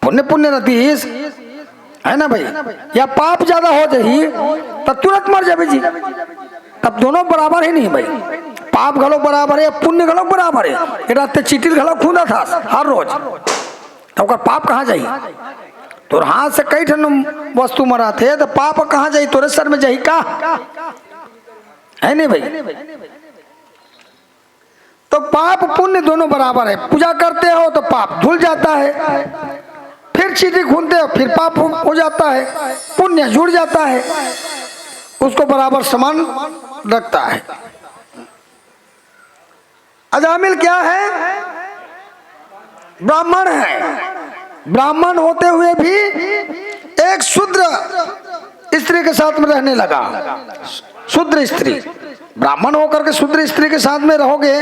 पुण्य पुण्य रतीश है ना भाई, या पाप ज्यादा हो जाही तब तुरंत मर जाबे जी। तब दोनों बराबर ही नहीं भाई, पाप घलो बराबर है, पुण्य घलो बराबर है। एटा ते चीटिल घलो खूंदा था हर रोज, तो पाप कहाँ जाई? तोर हाथ से कई ठन वस्तु मरा थे तो पाप कहाँ जाई? तोरे सर में जाई का? है नहीं भाई? तो पाप पुण्य दोनों बराबर है। पूजा करते हो तो पाप धुल जाता है, फिर चीटी खूंदते हो फिर पाप हो जाता है, पुण्य जुड़ जाता है, उसको बराबर समान रखता है। अजामिल क्या है? ब्राह्मण है। ब्राह्मण होते हुए भी एक शूद्र स्त्री के साथ में रहने लगा। शूद्र स्त्री, ब्राह्मण होकर के शूद्र स्त्री के साथ में रहोगे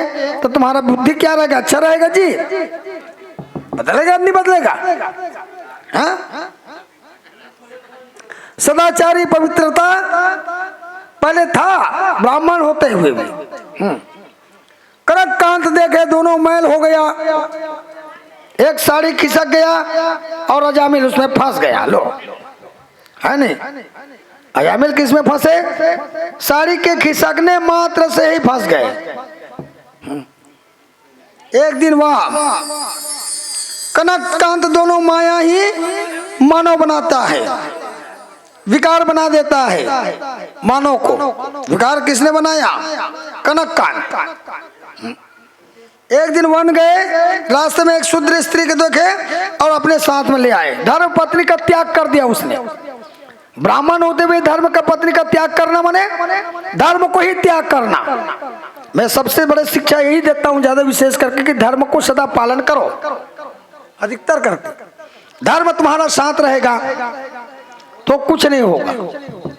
तो तुम्हारा बुद्धि क्या रहेगा? अच्छा रहेगा जी? बदलेगा नहीं बदलेगा? हाँ? सदाचारी पवित्रता पहले था ब्राह्मण होते हुए भी। करक कांत देखे दोनों मैल हो गया, एक साड़ी खिसक गया और अजामिल उसमें फंस गया। लो है नहीं? अजामिल किस में फंसे? साड़ी के खिसकने मात्र से ही फंस गए। एक दिन वह कनक कांत दोनों माया ही मानव बनाता है, विकार बना देता है मानव को। विकार किसने बनाया? कनक कांत। एक दिन वन गए, रास्ते में एक शूद्र स्त्री के देखे और अपने साथ में ले आए। धर्म पत्नी का त्याग कर दिया उसने। ब्राह्मण होते हुए धर्म का पत्नी का त्याग करना माने धर्म को ही त्याग करना। मैं सबसे बड़ी शिक्षा यही देता हूँ ज्यादा विशेष करके कि धर्म को सदा पालन करो, अधिकतर करके। धर्म तुम्हारा साथ रहेगा तो कुछ नहीं होगा।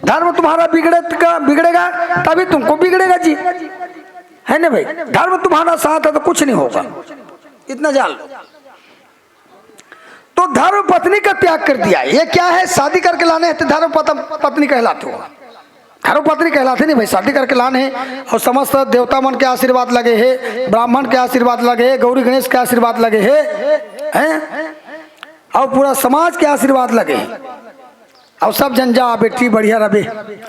धर्म तुम्हारा बिगड़ेगा तभी तुमको बिगड़ेगा जी, है ना भाई? धर्म तुम्हारा साथ है तो कुछ नहीं होगा, इतना जान लो। तो धर्म पत्नी का त्याग कर दिया। ये क्या है? शादी करके लाने हैं तो धर्म पत्नी कहलाते हो। धर्म पत्नी कहलाते नहीं भाई, शादी करके लाने हैं और समस्त देवता मन के आशीर्वाद लगे है, ब्राह्मण के आशीर्वाद लगे है, गौरी गणेश के आशीर्वाद लगे है, और पूरा समाज के आशीर्वाद लगे और सब जन जा बेटी बढ़िया रहे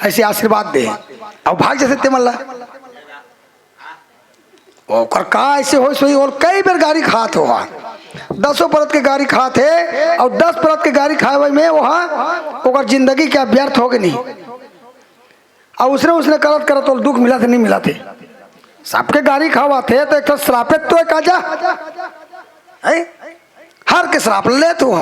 ऐसे आशीर्वाद दे और भाग जैसे तेमल्ला और का ऐसे हो सोई। और कई बार गाड़ी खात हो, 10 परत के गाड़ी खात है और 10 परत के गाड़ी खाए में वहाँ जिंदगी क्या व्यर्थ हो गई नहीं। और उसने करत करत तो दुख मिला थे नहीं मिला थे। सबके गाड़ी खावा थे तो एक श्रापित तो एक आजा हर के श्राप ले तो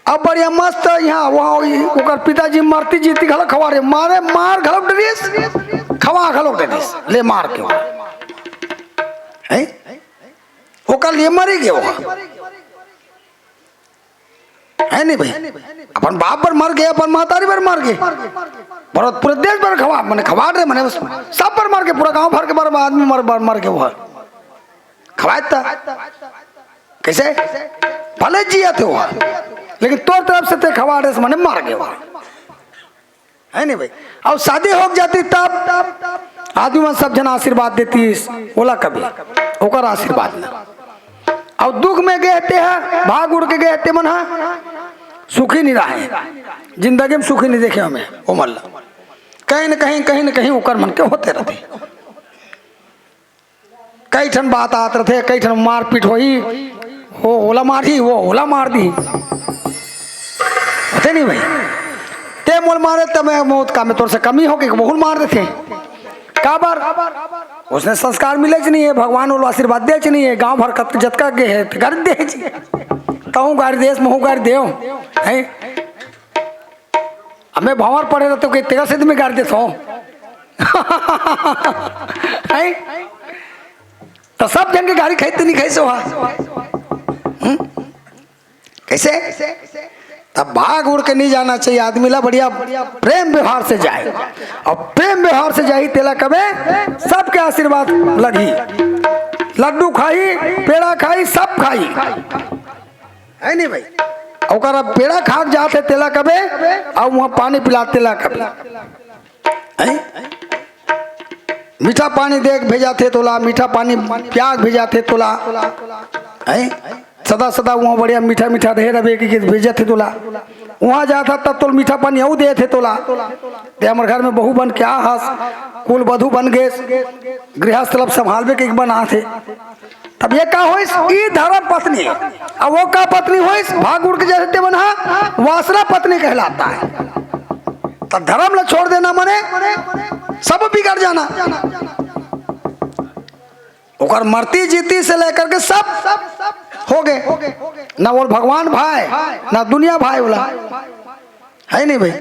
अब बढ़िया मस्त यहाँ वहाँ पिताजी मरती जीती घलो खवा रे मारे मार घलो डरिस खवा घलो डरिस ले मार के ओकर लिए मरी गए है नहीं भाई? अपन बाप पर मर गए, अपन महतारी पर मर गए, पूरे देश पर खवा मैंने खवा रहे मैंने सब पर मर के पूरा गांव भर के बार आदमी मर के वो खवाता कैसे भले जिया थे वहां, लेकिन तोर तरफ से ते खवा रहे मैंने मार गए वहां, है नहीं भाई? और शादी हो जाती तब आदमी में सब जन आशीर्वाद देती बोला कभी ओकर आशीर्वाद ना। और दुख में गए हैं भाग उड़ के गए मन सुखी नहीं रहे, जिंदगी में सुखी नहीं देखे हमें वो मल्ला कहीं न कहीं ओकर मन के होते रहते। कई ठन बात आत रहे, कई ठन मारपीट होई, वो ओला मारी वो ओला मार दी होते नहीं भाई? ते मोल मारे तब मैं मौत का में तोर से कमी हो के बहुल मार देते का बार उसने संस्कार मिले नहीं है, भगवान वो आशीर्वाद दे नहीं है। गांव भर जतका के है तो गाड़ी दे कहूँ गाड़ी देश महू गाड़ी दे हमें भंवर पड़े रहते तो तेरा से में गाड़ी देता हूँ तो सब जन के गाड़ी खाते नहीं कैसे वहाँ कैसे? तब भाग उड़ के नहीं जाना चाहिए। आदमी ला बढ़िया प्रेम व्यवहार से जाए और प्रेम व्यवहार से जाई तेला कबे सबके आशीर्वाद लगी। लड्डू खाई पेड़ा खाई सब खाई है नहीं भाई? और पेड़ा खा जाते तेला कबे और वहाँ पानी पिलाते ला कबे मीठा पानी देख भेजा थे तोला, मीठा पानी प्याग भेजा थे तोला, है सदा सदा वहाँ बढ़िया मीठा मीठा रहे रहे कि भेजा थे तोला। वहाँ जाता तब तो मीठा पानी और दे थे तोला। ते हमारे घर में बहू बन क्या हस कुल बधू बन गए, गृहस्थ लब संभालवे के बना थे। तब ये का होइस ई धर्म पत्नी, अब वो का पत्नी होइस भाग उड़ के जैसे बना वासना पत्नी कहलाता है। तब धर्म ला छोड़ देना मने सब बिगड़ जाना। ओकर मरती जीती से लेकर के सब हो गए, ना वो भगवान भाई ना दुनिया भाई बोला है नहीं भाई।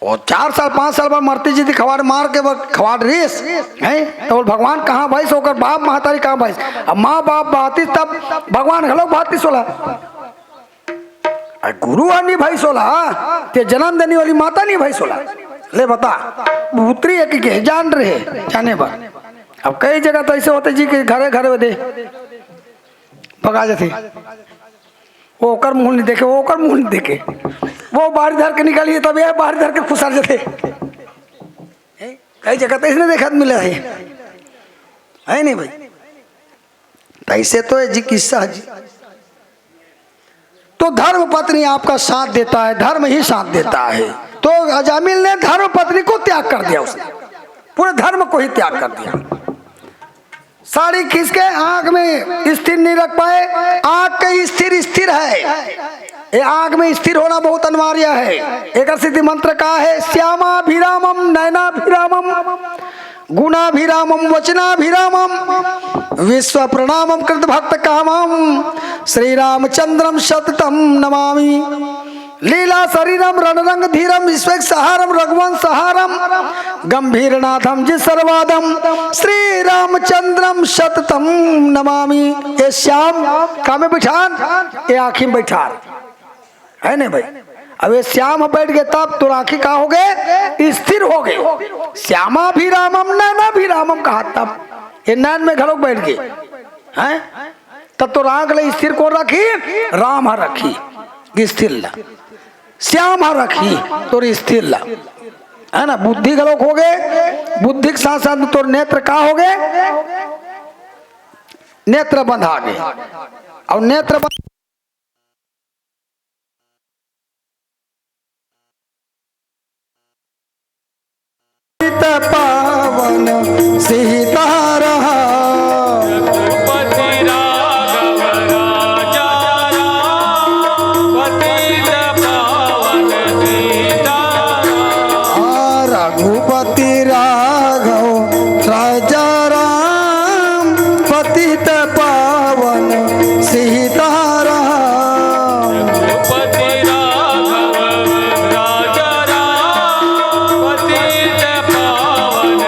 और 4 साल 5 साल बाद मरती जीती खवाड़ मार के खवाड़ रेस है तो भगवान कहाँ भाई सोकर बाप महतारी कहाँ भाई। अब माँ बाप बाती तब भगवान घलो बाती सोला, गुरु नहीं भाई सोला, ते जन्म देने वाली माता नहीं भाई सोला। ले बता पुत्री है कि जान रहे जाने पर। अब कई जगह तो ऐसे होते जी के घरे घरे दे भगा जाते, वो ओकर मुंह नहीं देखे, वो ओकर मुंह नहीं देखे, वो बाहर धर के निकालिए तब यार बाहर धर के खुसार जाते। कई जगह तो इसने देखा मिला है नहीं भाई। ऐसे तो है जी किस्सा जी। तो धर्म पत्नी आपका साथ देता है, धर्म ही साथ देता है। तो अजामिल ने धर्म पत्नी को त्याग कर दिया, उसने पूरे धर्म को ही त्याग कर दिया। साड़ी खींच के आंख में स्थिर नहीं रख पाए, आंख के स्थिर है, ये आंख में स्थिर होना बहुत अनिवार्य है। एक सिद्धि मंत्र का है श्यामाभिरामम नयनाभिरामम गुणाभिरामम वचनाभिरामम विश्व प्रणामम कृत भक्त कामम श्री रामचंद्रम सततम नमामि। लीला शरीरम रणरंग धीरम विश्वेक सहारम रघुवंश सहारम गंभीरनाथम जिसर्वादम श्री रामचंद्रम सततम नमामि। ये श्याम का में बिठान, ये आँखी में बैठान है नहीं भाई। अब ये श्याम बैठ गए तब तो आँखी का हो गए स्थिर हो गए। श्यामा भी रामम नैना भी रामम कहा तब ये नैन में घरों बैठ गए हैं। तब तो आँख ले स्थिर को रखी, राम रखी स्थिर ला, श्याम रखी तो स्थिर ला है ना। बुद्धि गलोक हो गए, बुद्धि के साथ साथ तो नेत्र का हो गए, नेत्र बंध आ गए। और नेत्र बंध पावन सीता रहा रघुपति राघव राजा राम पतित पावन सीता राम। रघुपति राघव राजा राम पतित पावन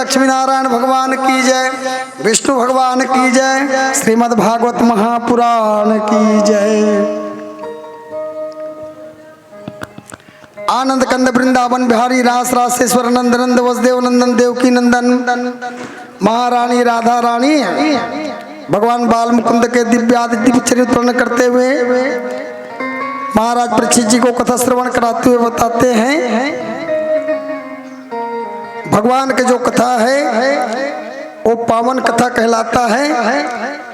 लक्ष्मी नारायण भगवान की जय, विष्णु भगवान की जय, श्रीमद् भागवत महापुराण की जय। आनंद कंद वृंदावन बिहारी रास रासेश्वर नंद नंद वसुदेव नंदन देवकी नंदन महारानी राधा रानी भगवान बाल मुकुंद के दिव्यादि दिव्य चरित्र वर्णन करते हुए महाराज परीक्षित जी को कथा श्रवण कराते हुए बताते हैं भगवान के जो कथा है वो पावन कथा कहलाता है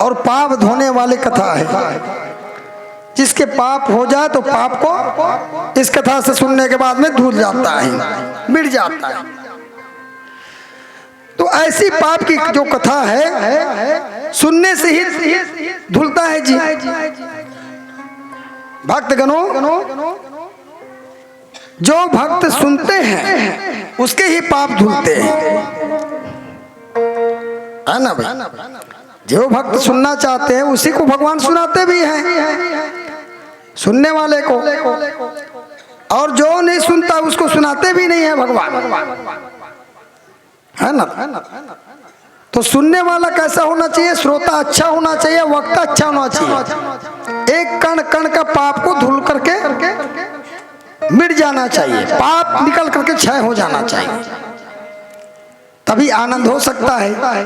और पाप धोने वाली कथा है। जिसके पाप हो जाए तो पाप को इस कथा से सुनने के बाद में धुल जाता है, मिट जाता है। तो ऐसी पाप की जो कथा है सुनने से ही धुलता है जी। भक्त गणों, जो भक्त सुनते हैं उसके ही पाप धुलते हैं, है ना भाई। जो भक्त सुनना चाहते हैं उसी को भगवान सुनाते भी हैं, सुनने वाले को, और जो नहीं सुनता उसको सुनाते भी नहीं है भगवान, है ना। तो सुनने वाला कैसा होना चाहिए? श्रोता अच्छा होना चाहिए, वक्ता अच्छा होना चाहिए। एक कण कण का पाप को धुल करके मिट जाना चाहिए, पाप निकल करके क्षय हो जाना चाहिए, तभी आनंद हो सकता है।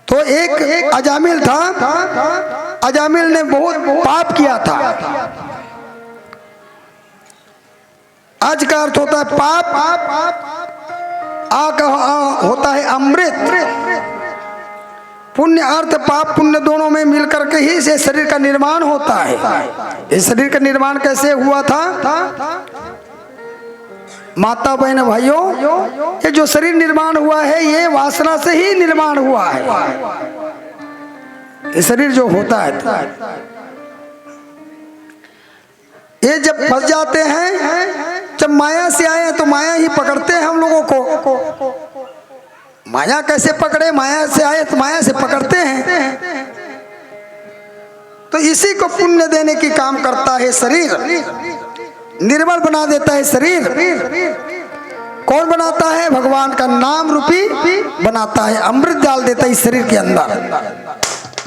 तो एक अजामिल था, अजामिल ने बहुत पाप किया था। आज का अर्थ होता है पाप, आ का होता है अमृत। पुण्य अर्थ पाप पुण्य दोनों में मिलकर के ही इस शरीर का निर्माण होता है। इस शरीर का निर्माण कैसे हुआ था? माता बहन भाइयों, ये जो शरीर निर्माण हुआ है ये वासना से ही निर्माण हुआ है। ये शरीर जो होता है ये जब फंस जाते हैं, जब माया से आए तो माया ही पकड़ते हैं हम लोगों को। माया कैसे पकड़े? माया से आए तो माया से पकड़ते हैं। तो इसी को पुण्य देने की काम करता है शरीर, निर्मल बना देता है शरीर। कौन बनाता है? भगवान का नाम रूपी बनाता है, अमृत डाल देता है इस शरीर के अंदर,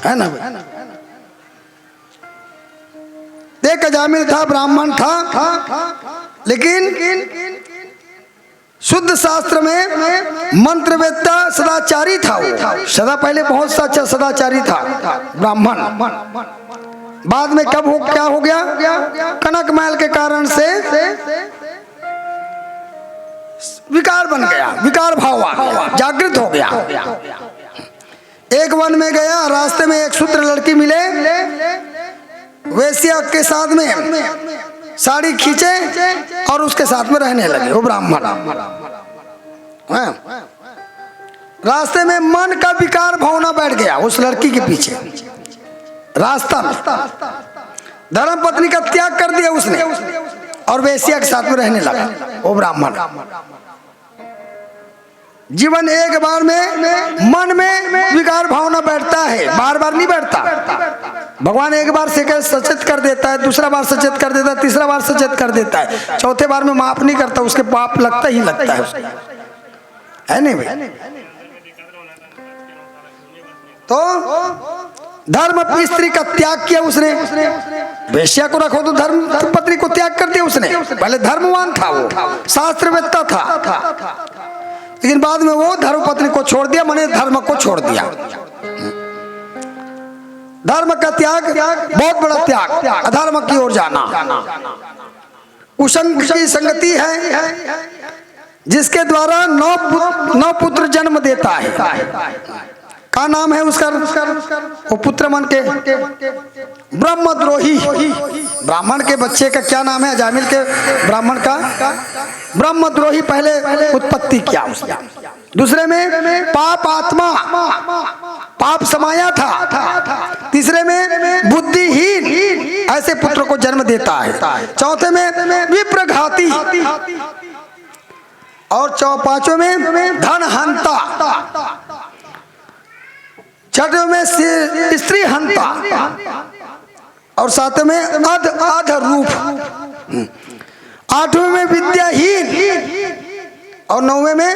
है ना। एक अजामिल था, ब्राह्मण था, लेकिन शुद्ध शास्त्र में मंत्रवेत्ता सदाचारी था। वो सदा पहले बहुत सा अच्छा सदाचारी था ब्राह्मण। बाद में कब क्या हो गया? कनक महल के कारण से विकार बन गया, विकार भाव आ गया, जागृत हो गया। एक वन में गया, रास्ते में एक शूद्र लड़की मिले, वेश्या के साथ में साड़ी खींचे और उसके साथ में रहने लगे। वो ब्राह्मण रास्ते में मन का विकार भावना बैठ गया उस लड़की के पीछे। रास्ता में धर्म पत्नी का त्याग कर दिया उसने और वेश्या के साथ में रहने लगा वो ब्राह्मण। जीवन एक बार में मन में विकार भावना बैठता है, बार बार नहीं बैठता। भगवान एक बार से सचेत कर देता है, दूसरा बार सचेत कर देता है, तीसरा बार सचेत कर देता है, चौथे बार में माफ नहीं करता, उसके पाप लगता ही लगता है उसको, है नहीं भाई। तो धर्म स्त्री का त्याग किया उसने, वेश्या को रखो तो धर्म पत्नी को त्याग कर दिया उसने। पहले धर्मवान था, वो शास्त्रवेत्ता था, लेकिन बाद में वो धर्म पत्नी को छोड़ दिया, माने धर्म को छोड़ दिया। धर्म का त्याग बहुत बड़ा त्याग, अधर्म की ओर जाना। कुसंग की संगति है जिसके द्वारा नौ पुत्र जन्म देता है। क्या नाम है उसका? वो पुत्र मन के ब्रह्मद्रोही। ब्राह्मण के बच्चे का क्या नाम है? अजामिल के ब्राह्मण का ब्रह्मद्रोही पहले उत्पत्ति किया उसने। दूसरे में पाप आत्मा, पाप समाया था। तीसरे में बुद्धिहीन, ऐसे पुत्र को जन्म देता है। चौथे में विप्रघाती और पांचों में धनहंता, छठवें में स्त्री हंता और सातवें में अध रूप, आठवें में विद्याहीन और नौवें में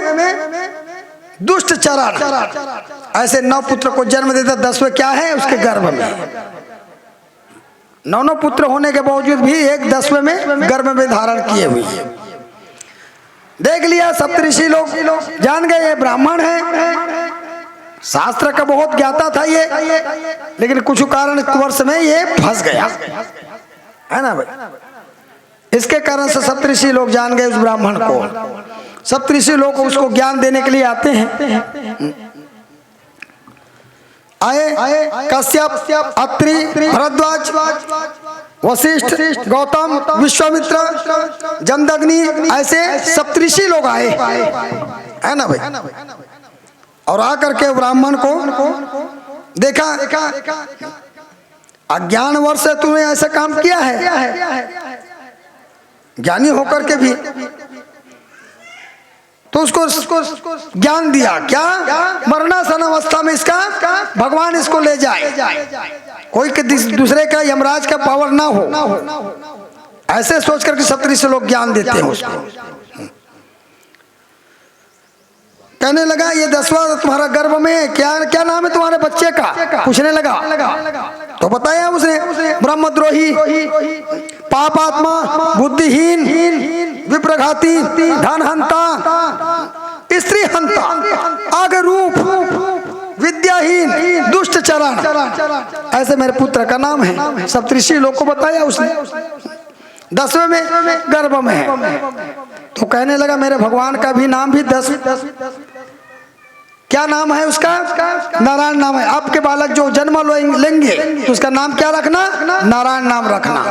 दुष्ट चरण। ऐसे 9 पुत्र को जन्म देता, 10वें क्या है उसके गर्भ में। 9 पुत्र होने के बावजूद भी एक 10वें में गर्भ में धारण किए हुए। देख लिया सप्तऋषि लोग जान गए ये ब्राह्मण है, शास्त्र का बहुत ज्ञाता था ये, लेकिन कुछ कारण वर्ष में ये फंस गया, है ना भाई। इसके कारण से सप्तऋषि लोग जान गए उस ब्राह्मण को। सप्तऋषि लोग उसको ज्ञान देने के लिए आते हैं। आए कश्यप, अत्रि, भरद्वाज, वशिष्ठ, गौतम, विश्वामित्र, जमदग्नि, ऐसे सप्तऋषि लोग आए, है ना भाई। और आकर के ब्राह्मण को देखा, अज्ञान वर्ष से तूने ऐसा काम किया है, ज्ञानी होकर के भी, तो उसको ज्ञान दिया। क्या? मरणासन अवस्था में इसका भगवान इसको ले जाए, कोई के दूसरे का यमराज का पावर ना हो, ऐसे सोच करके सप्तऋषि लोग ज्ञान देते हैं उसको। कहने लगा ये 10वां तुम्हारा गर्भ में क्या नाम है तुम्हारे बच्चे का, पूछने लगा। तो बताया उसने, ब्रह्मद्रोही, पापात्मा, बुद्धिहीन, विप्रघाती, धनहंता, स्त्री हंता, आगरूप, विद्याहीन, दुष्ट चरण, ऐसे मेरे पुत्र का नाम है। सप्तऋषि लोग को बताया उसने, 10वें में गर्भ में है। तो कहने लगा मेरे भगवान का भी नाम भी 10, क्या नाम है उसका? नारायण नाम है। आपके बालक जो जन्म लेंगे तो उसका नाम क्या रखना? नारायण नाम रखना।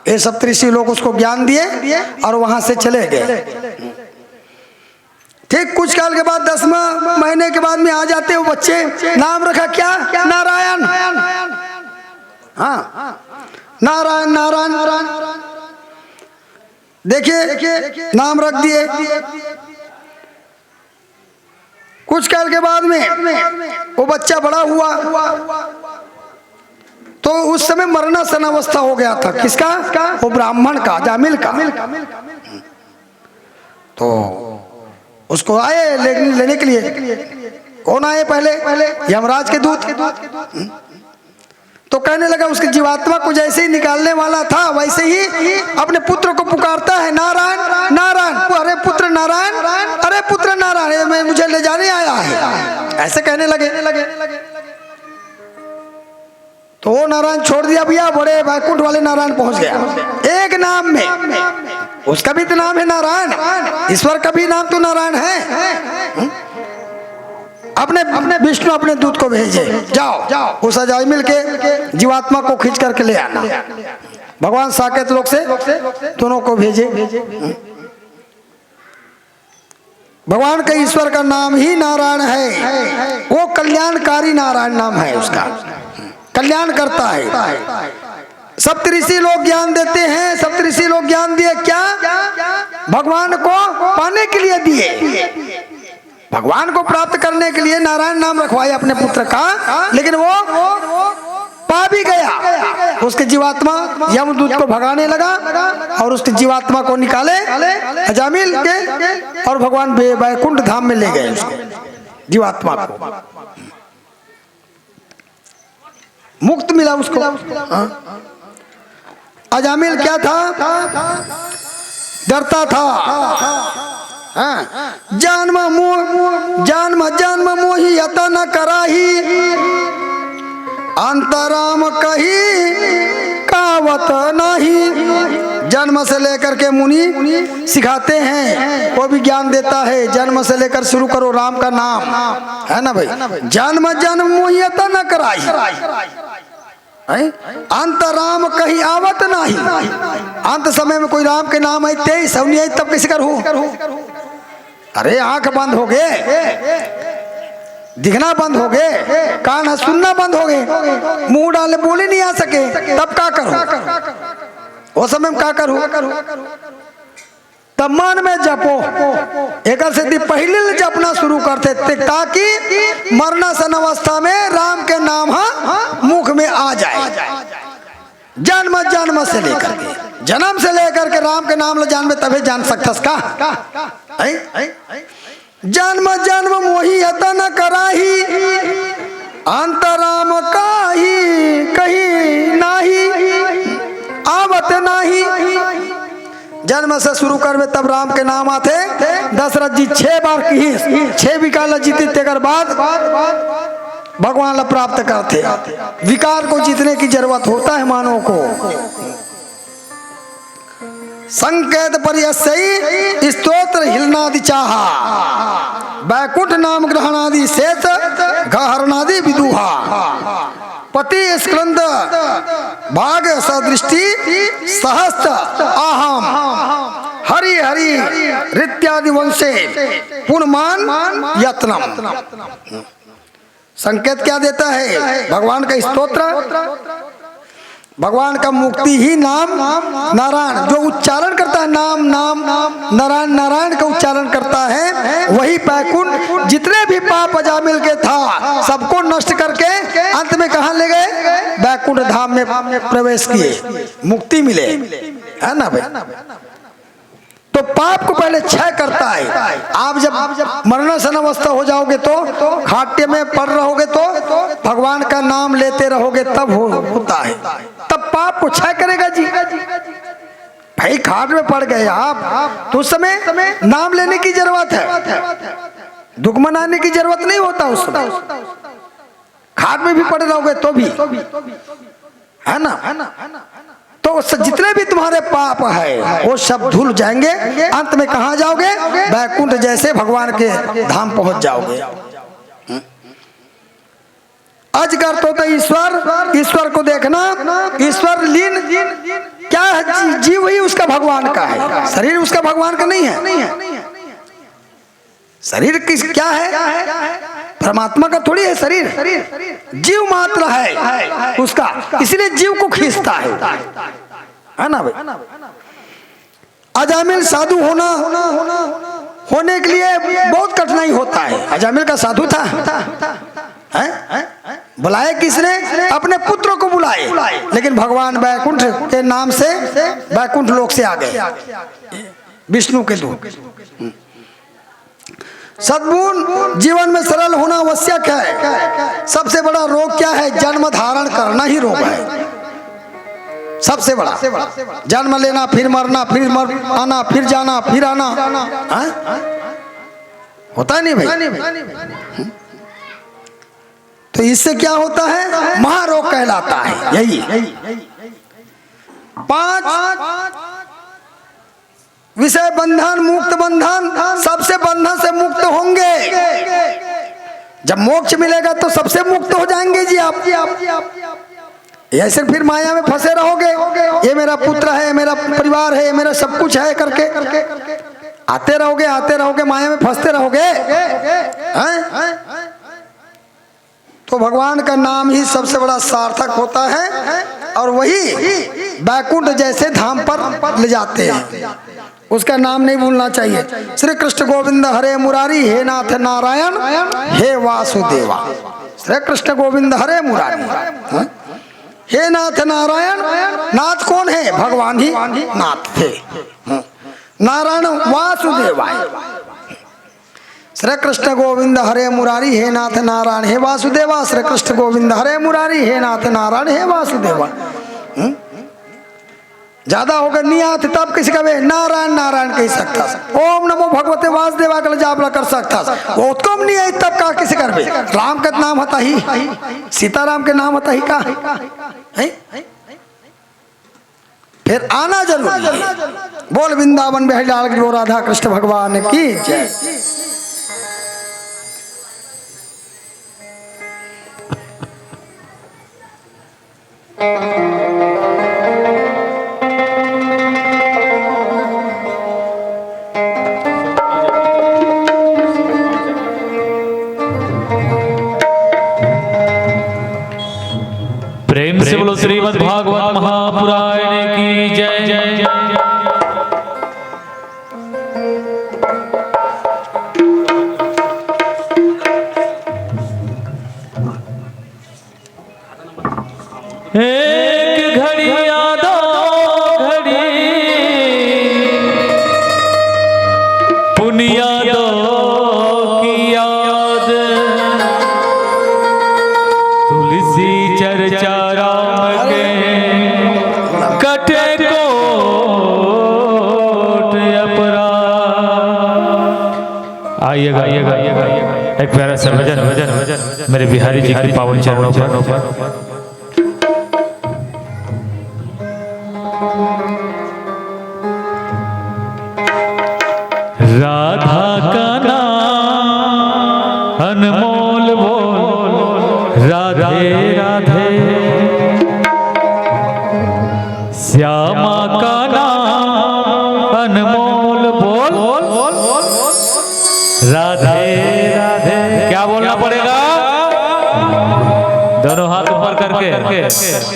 ये सप्तऋषि लोग उसको ज्ञान दिए और वहां से चले गए। ठीक कुछ काल के बाद 10वां महीने के बाद में आ जाते वो बच्चे, नाम रखा क्या? नारायण। हाँ, नारायण नारायण देखिए नाम रख दिए। कुछ काल के बाद में वो बच्चा बड़ा हुआ तो उस समय मरणासन अवस्था हो गया था। किसका? वो ब्राह्मण का, जामिल का। तो उसको आए लेने के लिए। कौन आए? पहले यमराज के दूत। तो कहने लगा उसकी जीवात्मा को जैसे ही निकालने वाला था वैसे ही अपने पुत्र को पुकारता है, नारायण नारायण, अरे पुत्र नारायण, अरे पुत्र नारायण, मैं मुझे ले जाने आया है, ऐसे कहने लगे। तो वो नारायण छोड़ दिया भैया, बड़े वैकुंठ वाले नारायण पहुंच गया एक नाम में। उसका भी तो नाम है नारायण, ईश्वर का भी नाम तो नारायण है। अपने विष्णु अपने दूत को भेजे, जाओ उस अजामिल के जीवात्मा को खींच करके ले आना। भगवान साकेत लोक से दोनों को भेजे। भगवान के ईश्वर का नाम ही नारायण है, वो कल्याणकारी नारायण नाम है उसका, कल्याण करता है। सप्तऋषि लोग ज्ञान देते हैं। सप्तऋषि लोग ज्ञान दिए क्या? भगवान को पाने के लिए दिए, भगवान को प्राप्त करने के लिए नारायण नाम रखवाए अपने पुत्र का, लेकिन वो पा भी गया। उसके जीवात्मा यमदूत को भगाने लगा और उसके जीवात्मा को निकाले अजामिल के और भगवान वैकुंठ धाम में ले गए उसको, जीवात्मा को मुक्त मिला उसको। अजामिल क्या था? डरता था। जन्म मोहि यत न कराही, अंतराम कही कावत नहीं। जन्म से लेकर के मुनि सिखाते हैं, वो भी ज्ञान देता है। जन्म से लेकर शुरू करो राम का नाम, है ना भाई। जन्म मोहि यत न कराही, अंत राम कहीं आवत नहीं। अंत समय में कोई राम के नाम आई तेईस सवनी आई तब कैसे करूं? अरे आंख बंद हो गए, दिखना बंद हो गए, कान सुनना बंद हो गए, मुंह डाले बोले नहीं आ सके, तब क्या करूं? वो समय में क्या करूं? तब मन में जपो। एक सिद्धि पहले जपना शुरू करते थे ताकि मरणासन अवस्था में राम के नाम मुख में आ जाए। जन्म से लेकर के, जन्म से लेकर के राम के नाम ले जान में तभी जान सकता का। जन्म जन्म मोही यतन कराही, अंतराम काही कहीं नाही, आवत नाही। जन्म से शुरू करवे तब राम के नाम आते। दशरथ जी 6 बार की 6 विकार जीते तेकर बाद भगवान ला प्राप्त करते। विकार को जीतने की जरूरत होता है मानव को। संकेत पर यही स्तोत्र हिलनादि चाहा, बैकुंठ नाम ग्रहणादि शेष गहरनादि विदुहा, पति स्कंद भाग सदृष्टि सहस्त्र आहम, हरि हरि रित्यादि वंशे पुनमान यत्नम। संकेत क्या देता है? भगवान का स्तोत्र, भगवान का मुक्ति ही नाम नारायण। जो उच्चारण करता है नाम नाम नारायण नारायण का उच्चारण करता है, वही बैकुंठ जितने भी पाप अजामिल के था सबको नष्ट करके अंत में कहाँ ले गए? बैकुंठ धाम में प्रवेश किए, मुक्ति मिले, है ना भाई। तो पाप को पहले क्षय करता है। आप जब मरणासन अवस्था हो जाओगे तो खाट्य में पड़ रहोगे तो भगवान का नाम लेते रहोगे तब होता है, तब पाप को क्षय करेगा जी। भाई खाट में पड़ गए आप तो उस समय नाम लेने की जरूरत है, दुख मनाने की जरूरत नहीं होता उस समय। खाट में भी पड़े रहोगे तो भी, है ना। तो जितने भी तुम्हारे पाप है वो सब धुल जाएंगे, अंत में कहाँ जाओगे? बैकुंठ जैसे भगवान के धाम पहुंच जाओगे। अजगर तो ईश्वर, ईश्वर को देखना, ईश्वर लीन क्या है? जीव ही उसका भगवान का है, शरीर उसका भगवान का नहीं है। शरीर किस क्या है? परमात्मा का थोड़ी है शरीर, जीव मात्र है उसका, इसलिए जीव को खींचता है ना भाई। अजामिल साधु होने के लिए बहुत कठिनाई होता है। अजामिल का साधु था, बुलाए किसने? अपने पुत्र को बुलाए, लेकिन भगवान बैकुंठ के नाम से बैकुंठ लोक से आ गए, विष्णु के दूत। सद्गुण जीवन में सरल होना आवश्यक है। सबसे बड़ा रोग क्या है? जन्म धारण करना ही रोग है सबसे बड़ा। जन्म लेना, फिर मरना, फिर आना, फिर जाना, फिर आना, होता नहीं भाई। तो इससे क्या होता है? महारोग कहलाता है। यही 5 विषय बंधन, मुक्त बंधन, सबसे बंधन से मुक्त होंगे। जब मोक्ष मिलेगा तो सबसे मुक्त हो जाएंगे जी आप। ऐसे फिर माया में फंसे रहोगे, ये मेरा पुत्र है, मेरा परिवार है, मेरा सब कुछ है करके आते रहोगे, माया में फंसते रहोगे। तो भगवान का नाम ही सबसे बड़ा सार्थक होता है, और वही बैकुंठ जैसे धाम पर ले जाते हैं। उसका नाम नहीं भूलना चाहिए। श्री कृष्ण गोविंद हरे मुरारी, हे नाथ नारायण, हे वासुदेवा। श्री कृष्ण गोविंद हरे मुरारी, हे नाथ नारायण। नाथ कौन है? भगवान ही नाथ थे। नारायण वासुदेवाय। श्री कृष्ण गोविंद हरे मुरारी, हे नाथ नारायण, हे वासुदेवा। श्री कृष्ण गोविंद हरे मुरारी, हे नाथ नारायण, हे वासुदेवा। ज्यादा होकर नहीं आते तब किसी का नारायण नारायण कह सकता, ओम नमो भगवते वासुदेवा का जापला कर सकता। वो उत्तम नहीं है तब का किसी कर राम का नाम होता ही, सीताराम के नाम होता ही का है? फिर आना जरूरी है। बोल वृंदावन बिहारी लाल की राधा कृष्ण भगवान की जय। प्रेम से बोलो श्रीमद् भागवत महापुराण की जय जय। एक घड़ी यादो घड़ी पुनिया दो आइएगा आइएगा एक प्यारा सा भजन मेरे बिहारी जी की पावन चरणों पर। राधा का नाम अनमोल बोल राधे राधे, श्यामा का नाम अनमोल बोल राधे राधे। क्या बोलना पड़ेगा? दोनों हाथ ऊपर करके,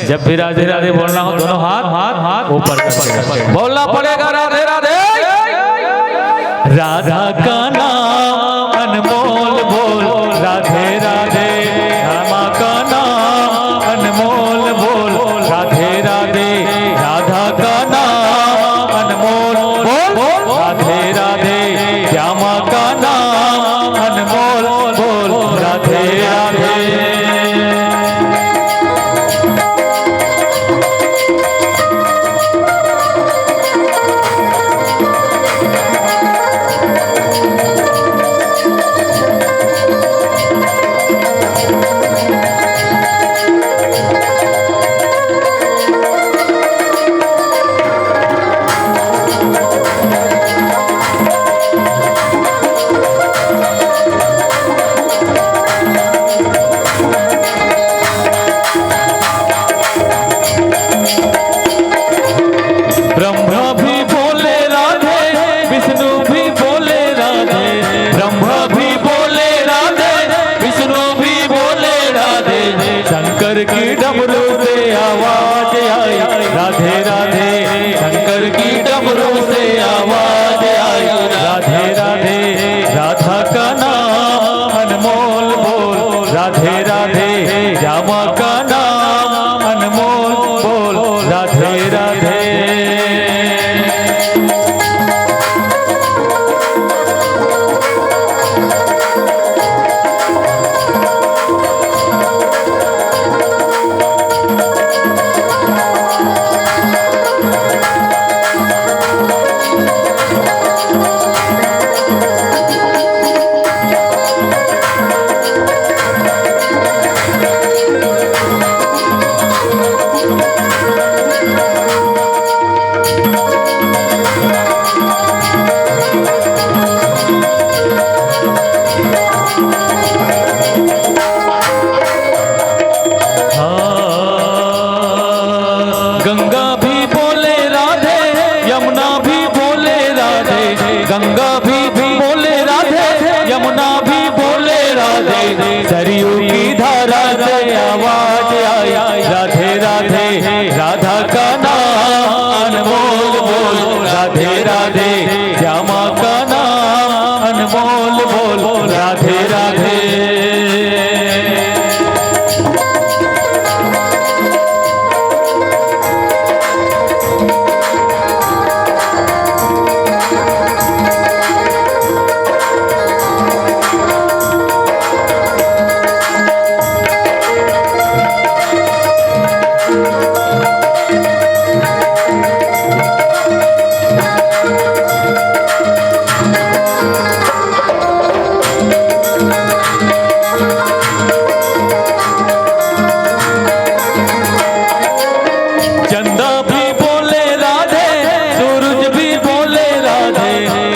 जब भी राधे राधे बोलना हो दोनों हाथ ऊपर करके बोलना पड़ेगा राधे राधे। राधा का नाम अनमोल बोल राधे राधे, श्यामा का नाम अनमोल बोल राधे राधे, राधा का नाम अनमोल बोल राधे राधे, श्यामा का नाम अनमोल बोल राधे राधे। ब्रह्मा भी बोले राधे, विष्णु भी बोले राधे, ब्रह्मा भी बोले राधे, विष्णु भी बोले राधे, शंकर की डमरू से आवाज आई राधे राधे, शंकर की डमरू से आवाज आई राधे राधे, राधा का नाम अनमोल बोल राधे राधे, श्यामा का नाम अनमोल बोल राधे राधे। गंगा भी बोले राधे, यमुना भी बोले राधे, गंगा भी बोले राधे, यमुना भी बोले राधे, सरयू की धारा से आवाज आई राधे राधे, राधा का नाम अनमोल बोल राधे राधे, श्यामा का नाम अनमोल बोल राधे राधे। चंदा भी बोले राधे, सूरज भी बोले राधे,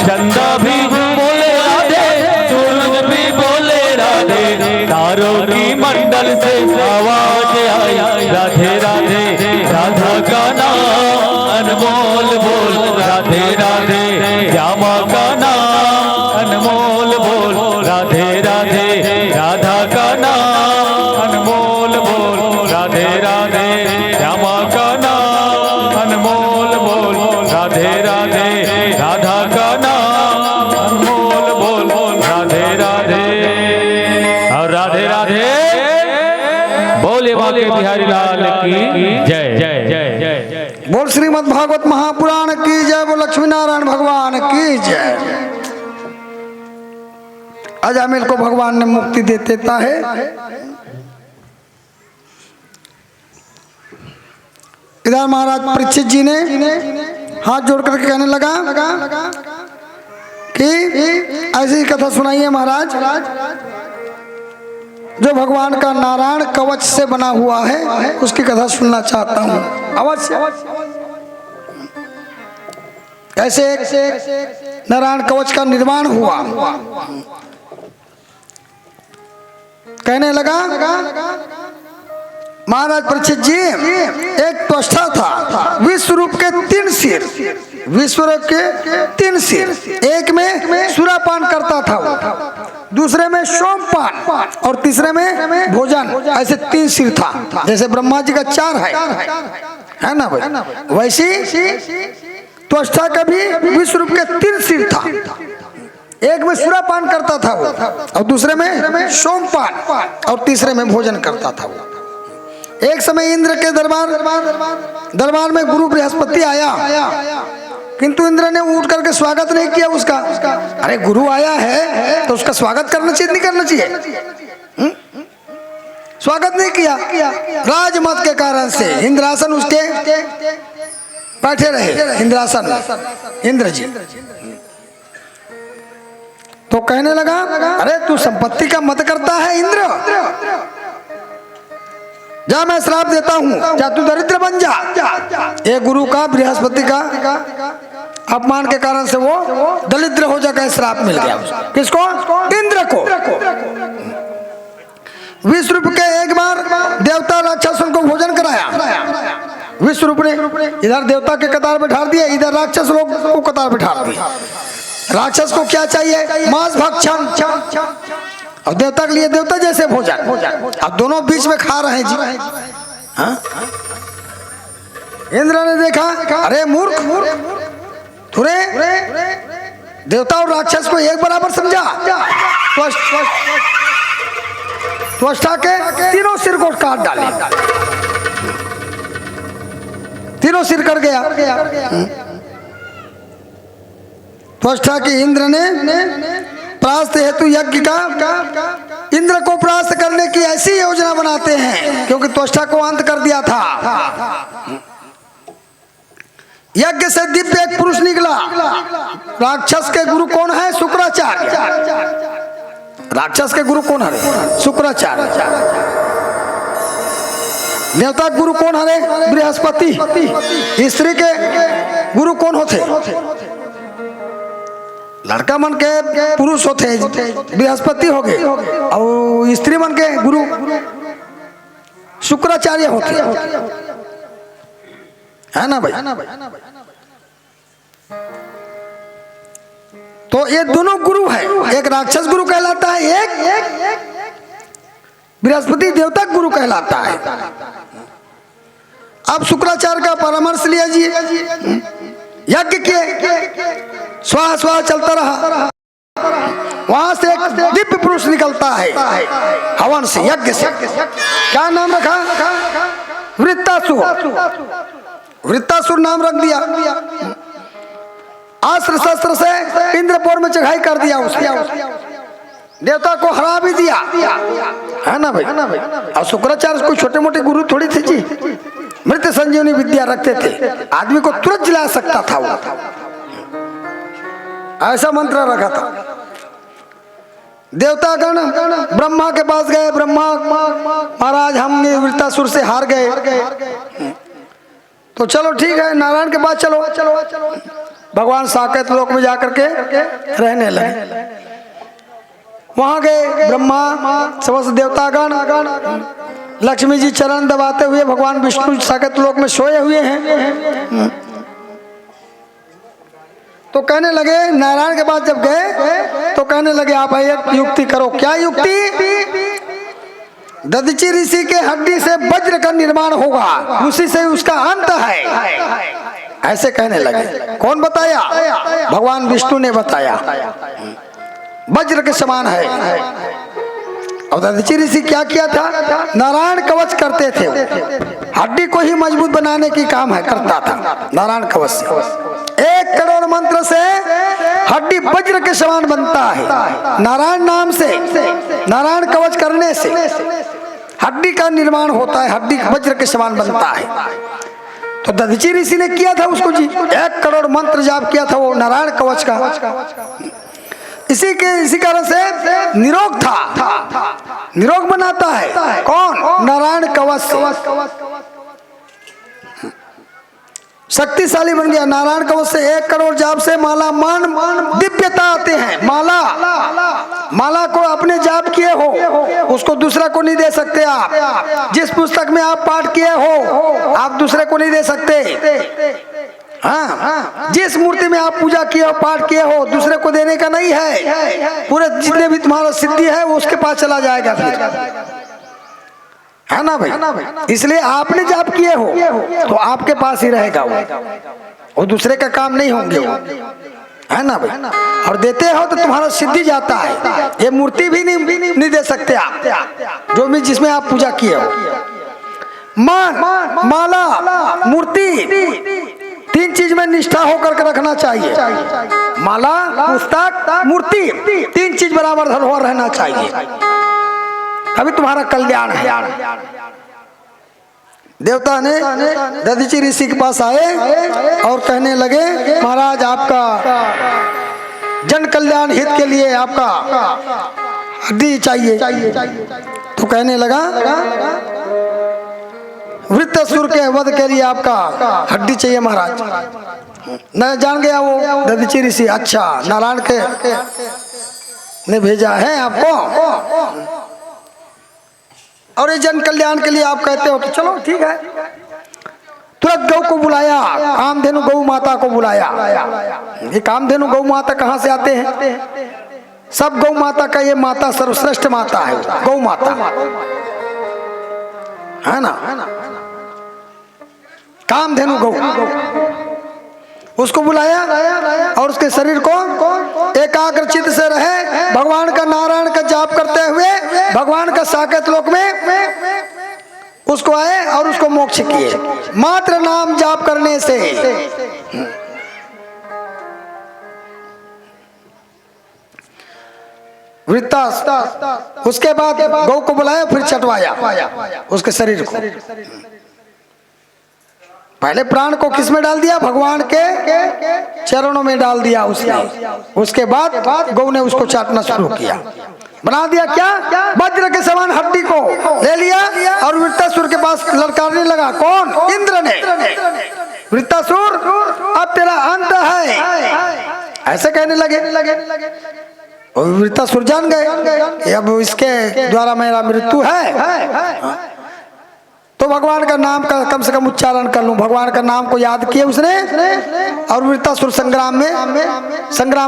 चंदा भी बोले राधे, सूरज भी बोले राधे, तारों की मंडल से आवाज आई राधे राधे, राधा का नाम अनमोल बोल राधे राधे, श्यामा का नाम अनमोल बोल राधे राधे, राधा का नाम अनमोल बोल राधे राधे, श्यामा का नाम अनमोल बोल राधे राधे, राधा का नाम अनमोल बोल राधे राधे। और राधे राधे बोले बाके बिहारी लाल की जय जय जय जय। बोल श्रीमद् भागवत महापुराण की जय, बोल लक्ष्मी नारायण भगवान की जय। अजामिल को भगवान ने मुक्ति दे देता है। इधर महाराज परीक्षित जी ने हाथ जोड़ करके कहने लगा कि ऐसी ही कथा सुनाइए महाराज, जो भगवान का नारायण कवच से बना हुआ है उसकी कथा सुनना चाहता हूँ अवश्य। कैसे नारायण कवच का निर्माण हुआ। कहने लगा महाराज परीक्षित जी, एक त्वष्टा था, विश्व रूप के 3 सिर, विश्व रूप के 3 सिर, एक में सुरापान करता था वो, दूसरे में सोमपान और तीसरे में भोजन, ऐसे 3 सिर था। जैसे ब्रह्मा जी का 4 है ना भाई, वैसी त्वष्टा का भी विश्व रूप के 3 सिर था। एक में सुरापान करता था वो, और दूसरे में सोमपान और तीसरे में भोजन करता था वो। एक समय इंद्र के दरबार में गुरु बृहस्पति आया, किंतु इंद्र ने उठ करके स्वागत नहीं किया उसका। अरे गुरु आया है तो उसका स्वागत करना चाहिए, नहीं करना चाहिए? स्वागत नहीं किया। राजमत के कारण से इंद्रासन उसके बैठे रहे, इंद्रासन इंद्र जी। तो कहने लगा, अरे तू संपत्ति का मत करता है इंद्र, जा मैं श्राप देता हूँ, जा तू दरिद्र बन जा। ये गुरु का बृहस्पति का अपमान के कारण से वो दरिद्र हो जाकर श्राप मिल गया। किसको? इंद्र को। विश्व रूप के एक बार देवता राक्षसों को भोजन कराया। विश्व रूप ने इधर देवता के कतार बैठा दिया, इधर राक्षस लोग को कतार बैठा दिया। राक्षस को क्या चाहिए? मांस भक्षण, और देवता के लिए देवता जैसे भोजन। अब दोनों बीच में खा रहे हैं जी। हाँ? इंद्र ने देखा, अरे मूर्ख, तुरे देवता और राक्षस को एक बराबर समझा। त्वष्टा के 3 सिर को काट डाले, 3 सिर कट गया। त्वष्टा की इंद्र ने प्रायश्चित हेतु यज्ञ का, इंद्र को प्रायश्चित करने की ऐसी योजना बनाते हैं, क्योंकि त्वष्टा को अंत कर दिया था। यज्ञ से दिव्य एक पुरुष निकला। राक्षस के गुरु कौन है? शुक्राचार्य। राक्षस के गुरु कौन है? शुक्राचार्य। देवता गुरु कौन है? बृहस्पति। स्त्री के गुरु कौन होते? लड़का मन के पुरुष होते बृहस्पति हो गए, और स्त्री मन के गुरु शुक्राचार्य होते, है ना भाई? तो ये दोनों गुरु है, एक राक्षस गुरु कहलाता है, एक बृहस्पति देवता गुरु कहलाता है। अब शुक्राचार्य का परामर्श लिया जी, यज्ञ के स्वाहा स्वाहा चलता रहा। वहां से एक दिव्य पुरुष निकलता है हवन से, यज्ञ से। क्या नाम रखा? वृत्तासुर। वृत्तासुर नाम रख दिया। अस्त्र शस्त्र से इंद्रपुर में चढ़ाई कर दिया उसने, देवता को हरा भी दिया, है ना भाई? और शुक्राचार्य कोई छोटे मोटे गुरु थोड़ी थे जी, मृत संजीवनी विद्या रखते थे, आदमी को तुरंत जिला सकता था वो, ऐसा मंत्र रखा था। देवतागण ब्रह्मा के पास गए, ब्रह्मा महाराज हमने वृत्तासुर से हार गए, तो चलो ठीक है नारायण के पास चलो। भगवान साकेत लोक में जाकर के रहने लगे। वहां गए ब्रह्मा समस्त देवतागण, लक्ष्मी जी चरण दबाते हुए भगवान विष्णु साकेत लोक में सोए हुए हैं। तो कहने लगे, नारायण के पास जब गए तो कहने लगे आप एक युक्ति करो। क्या युक्ति? दधीचि ऋषि के हड्डी से वज्र का निर्माण होगा, उसी से उसका अंत है, ऐसे कहने लगे। कौन बताया? भगवान विष्णु ने बताया, वज्र के समान है। और दधीचि ऋषि क्या किया था? नारायण कवच करते थे, हड्डी को ही मजबूत बनाने की काम है करता था नारायण कवच से। 1 करोड़ मंत्र से हड्डी वज्र के समान बनता है। नारायण नाम से, नारायण कवच करने से हड्डी का निर्माण होता है, हड्डी वज्र के समान बनता है। तो दधीचि ऋषि ने किया था उसको जी, 1 करोड़ मंत्र जाप किया था वो नारायण कवच का। इसी कारण से निरोग था, निरोग बनाता है कौन? नारायण कवच से शक्तिशाली बन गया। नारायण कवच से 1 करोड़ जाप से माला मान दिव्यता आते हैं। माला को अपने जाप किए हो उसको दूसरा को नहीं दे सकते आप। जिस पुस्तक में आप पाठ किए हो आप दूसरे को नहीं दे सकते। हाँ, जिस मूर्ति में आप पूजा किए हो पाठ किए हो दूसरे को देने का नहीं है। पूरे जितने भी तुम्हारा सिद्धि है वो उसके पास चला जाएगा फिर, है ना भाई। इसलिए आपने जाप किए हो तो आपके पास ही रहेगा वो दूसरे का काम नहीं होंगे वो, है ना भाई। और देते हो तो तुम्हारा सिद्धि जाता है। ये मूर्ति भी नहीं दे सकते आप, जो भी जिसमें आप पूजा किए हो। मान, माला, मूर्ति, 3 चीज में निष्ठा होकर के रखना चाहिए। माला, पुस्तक, मूर्ति, 3 चीज बराबर धरोहर रहना चाहिए, अभी तुम्हारा कल्याण है। देवता ने दधीचि ऋषि के पास आए और कहने लगे महाराज आपका जन कल्याण हित के लिए आपका हड्डी चाहिए। तो कहने लगा वृत्तासुर के वध के लिए आपका हड्डी चाहिए महाराज। न जान गया वो दधीचि ऋषि, अच्छा नारायण के ने भेजा है आपको और ये जन कल्याण के लिए आप कहते हो तो चलो ठीक है। तुरंत गौ को बुलाया, कामधेनु गौ माता को बुलाया। ये कामधेनु गौ माता कहाँ से आते हैं? सब गौ माता का ये माता सर्वश्रेष्ठ माता है, गौ माता है ना। कामधेनु गौ, उसको बुलाया और उसके शरीर को एकाग्र चित्त से रहे, भगवान का नारायण का जाप करते हुए भगवान का साकेत लोक में उसको आए और उसको मोक्ष किए मात्र नाम जाप करने से। वृत्ता उसके बाद गौ को बुलाया, फिर चटवाया उसके शरीर को। पहले प्राण को किस में डाल दिया? भगवान के चरणों में डाल दिया उसने। उसके बाद गौ ने उसको चाटना शुरू किया, बना दिया क्या? वज्र के समान हड्डी को ले लिया और वृत्तासुर के पास ललकारने लगा। कौन? इंद्र ने। वृत्तासुर अब तेरा अंत है, ऐसे कहने लगे। और वृत्तासुर जान गए अब इसके द्वारा मेरा मृत्यु है, तो भगवान का नाम का कम से कम उच्चारण कर लूं। भगवान का नाम को याद किए उसने और वृत्तासुर संग्राम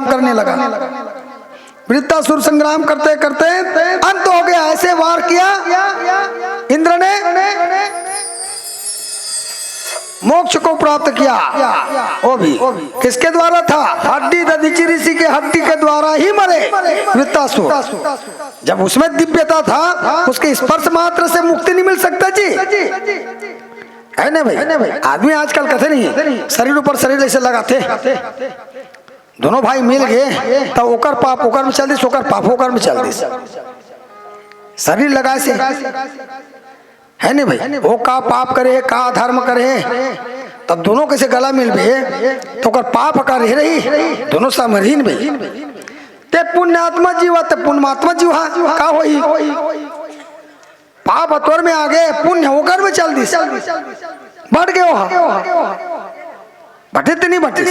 करने लगा। वृत्तासुर संग्राम करते करते अंत हो गया। ऐसे वार किया इंद्र ने, मोक्ष को प्राप्त किया। वो भी किसके द्वारा था? हड्डी दधीचि ऋषि के हड्डी के द्वारा ही मरे वृत्तासुर। जब उसमें दिव्यता था, उसके स्पर्श मात्र से मुक्ति नहीं मिल सकता जी, है ना भाई। आदमी आजकल कहते नहीं शरीर ऊपर शरीर ऐसे लगाते, दोनों भाई मिल गए तो ओकर पाप ओकर में चल दी, ओकर पाप ओकर में चल दी। शरीर लगाए से है नहीं भाई। वो का पाप करे का धर्म करे तब दोनों कैसे गला मिल गए तो ओकर पाप कर रही दोनों समरीन भाई। ते पुण्यात्मा जीवा ते पुण्यात्मा जीवा का होई, पाप अतोर में आ गए, पुण्य होकर में चल दी, बढ़ गए बटे तो नहीं बटे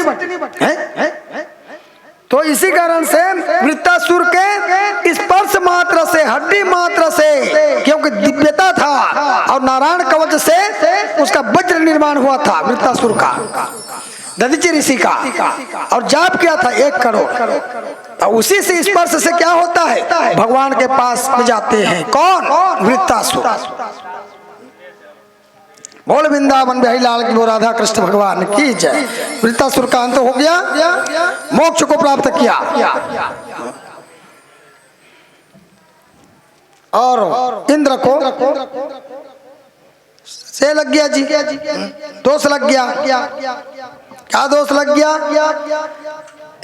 है। तो इसी कारण से वृत्तासुर के स्पर्श मात्र से, हड्डी मात्र से, क्योंकि दिव्यता था और नारायण कवच से उसका वज्र निर्माण हुआ था वृत्तासुर का, दधीचि ऋषि का, और जाप किया था 1 करोड़। तो उसी से स्पर्श से क्या होता है? भगवान के पास में जाते हैं। कौन? वृत्तासुर। बोल वृंदावन बिहारी लाल की, राधा कृष्ण भगवान की जय। वृत्तासुर का अंत हो गया, मोक्ष को प्राप्त किया और इंद्र को से लग गया जी, दोष लग गया। क्या दोष लग गया?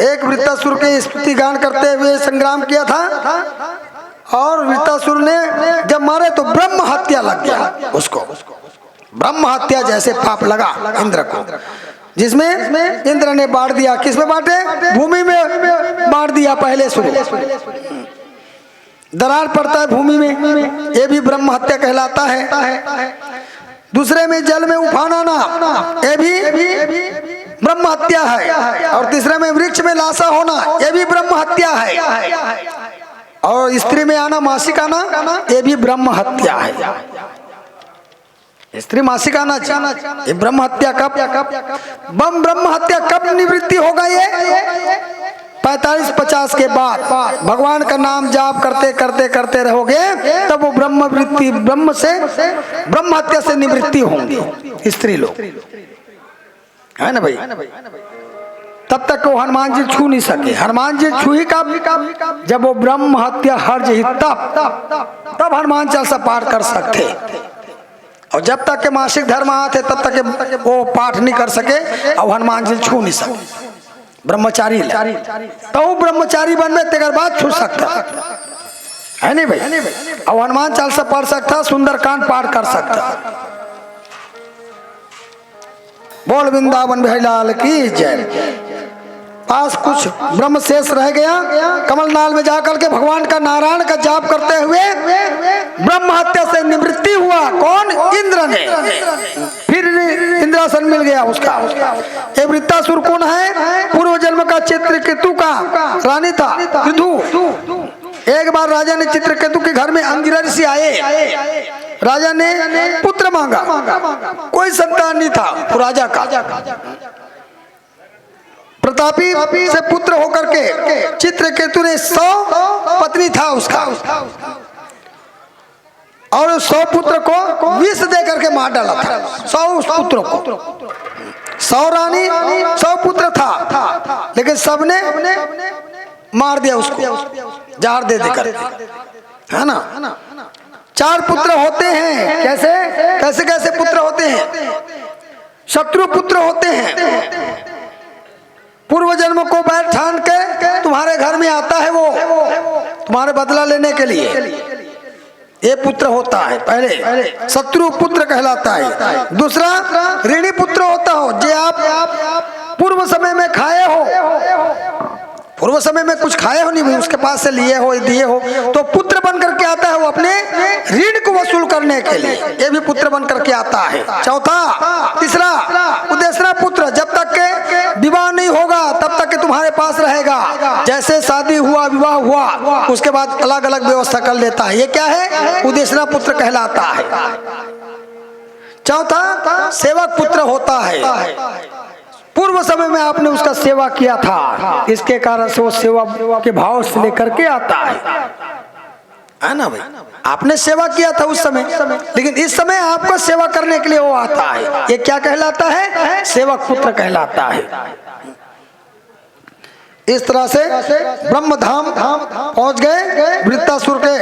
एक वृत्तासुर के स्तुति गान करते हुए संग्राम किया था और वृत्तासुर ने जब मारे तो ब्रह्म हत्या लग गया उसको। ब्रह्म हत्या जैसे पाप लगा इंद्र को। जिसमें इंद्र ने बांट दिया। किसमें बांटे? भूमि में बांट दिया पहले शुरू। दरार पड़ता है भूमि में, ये भी ब्रह्म हत्या कहलाता है। दूसरे में जल में उफान आना, ये भी ब्रह्म हत्या है। और तीसरे में वृक्ष में लाशा होना, ये भी ब्रह्म हत्या है। और स्त्री में आना, मासिक आना, ये भी ब्रह्म हत्या है। स्त्री मासिक आना, ये ब्रह्म हत्या कब ब्रह्म हत्या कब निवृत्ति होगा? ये 45-50 के बाद भगवान का नाम जाप करते रहोगे, तब वो ब्रह्म से ब्रह्म हत्या से निवृत्ति होंगे स्त्री लोग, है ना भाई। तब तक वो हनुमान जी छू नहीं सके। हनुमान जी छू ही कब? जब वो ब्रह्म हत्या हर्ज ही तब हनुमान चालीसा पाठ कर सकते। और जब तक के मासिक धर्म आते तब तक वो पाठ नहीं कर सके और हनुमान जी छू नहीं सके। ब्रह्मचारी तो ब्रह्मचारी बनवे तेकर बाद छू सकता है नहीं भाई। और हनुमान चालीसा पढ़ सकता, सुंदरकांड पाठ कर सकता। बोल वृंदावन बिहारी लाल की जय। पास कुछ ब्रह्म शेष रह गया, कमलनाल में जाकर के भगवान का नारायण का जाप करते हुए ब्रह्म हत्या से निवृत्ति हुआ। कौन? इंद्र ने। फिर इंद्रासन मिल गया उसका। ये वृत्तासुर कौन है? पूर्व जन्म का चित्रकेतु का रानी था पृथु। एक बार राजा ने चित्रकेतु के घर में अंगिरा ऋषि आए। राजा ने पुत्र मांगा, कोई संतान नहीं था राजा का। प्रतापी से पुत्र होकर के चित्रकेतु ने 100 पत्नी था उसका, और 100 पुत्र को विष दे करके मार डाला था। 100 पुत्रों को, 100 रानी 100 पुत्र था, लेकिन सबने मार दिया उसको जहर दे देकर, है ना। 4 पुत्र होते हैं। कैसे कैसे पुत्र होते हैं? शत्रु पुत्र होते हैं। पूर्व जन्म को बैठ ठान के तुम्हारे घर में आता है वो तुम्हारे बदला लेने के लिए, ये पुत्र होता है। पहले शत्रु पुत्र कहलाता है। दूसरा ऋणी पुत्र होता हो, जो आप पूर्व समय में खाए हो, पूर्व समय में कुछ खाए हो नहीं भाई, उसके पास से लिए हो दिए हो, तो पुत्र बन करके आता है वो अपने ऋण को वसूल करने के लिए, ये भी पुत्र बन करके आता है। चौथा तीसरा उद्देश्य पुत्र, जब तक के विवाह नहीं होगा तब तक के तुम्हारे पास रहेगा। जैसे शादी हुआ, विवाह हुआ, उसके बाद अलग अलग व्यवस्था कर लेता है। ये क्या है? उद्देश्य पुत्र कहलाता है। चौथा सेवक पुत्र होता है। पूर्व समय में आपने उसका सेवा किया था, इसके कारण से वो सेवा के भाव से लेकर के आता है ना भाई। आपने सेवा किया था उस समय, लेकिन इस समय आपको सेवा करने के लिए वो आता है। ये क्या कहलाता है? सेवक पुत्र कहलाता है। इस तरह से ब्रह्म धाम पहुंच गए वृत्तासुर के।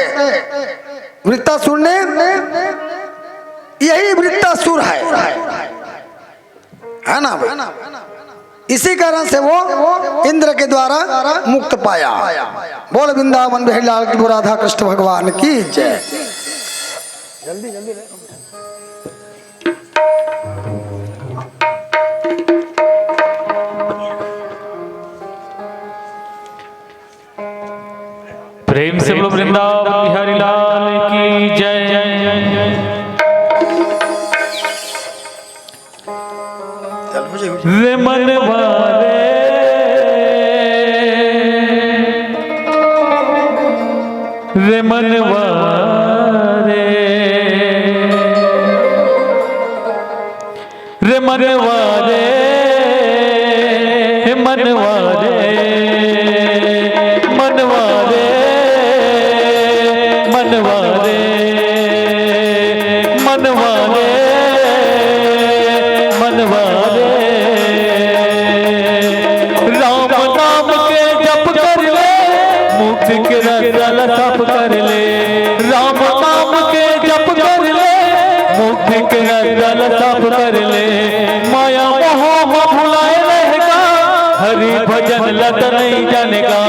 वृत्तासुर ने, यही वृत्तासुर है ना भाई। इसी कारण से वो इंद्र के द्वारा मुक्त पाया। बोल वृंदावन बिहारी लाल की, राधा कृष्ण भगवान की जय। जल्दी जल्दी प्रेम से बोलो वृंदावन बिहारी लाल की जय। वे मनवा रे मनवा रे मनवा रे मनवा रे मनवा रे मनवा रे मनवा रे मनवा रे। राम नाम के जप कर ले, मुक्ति के रस्ता तप कर ले। राम नाम के जप कर ले, मुक्ति के रस्ता तप कर ले। माया मोह भुलाए रहेगा, हरि भजन लत नहीं जानेगा।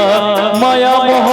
माया मोह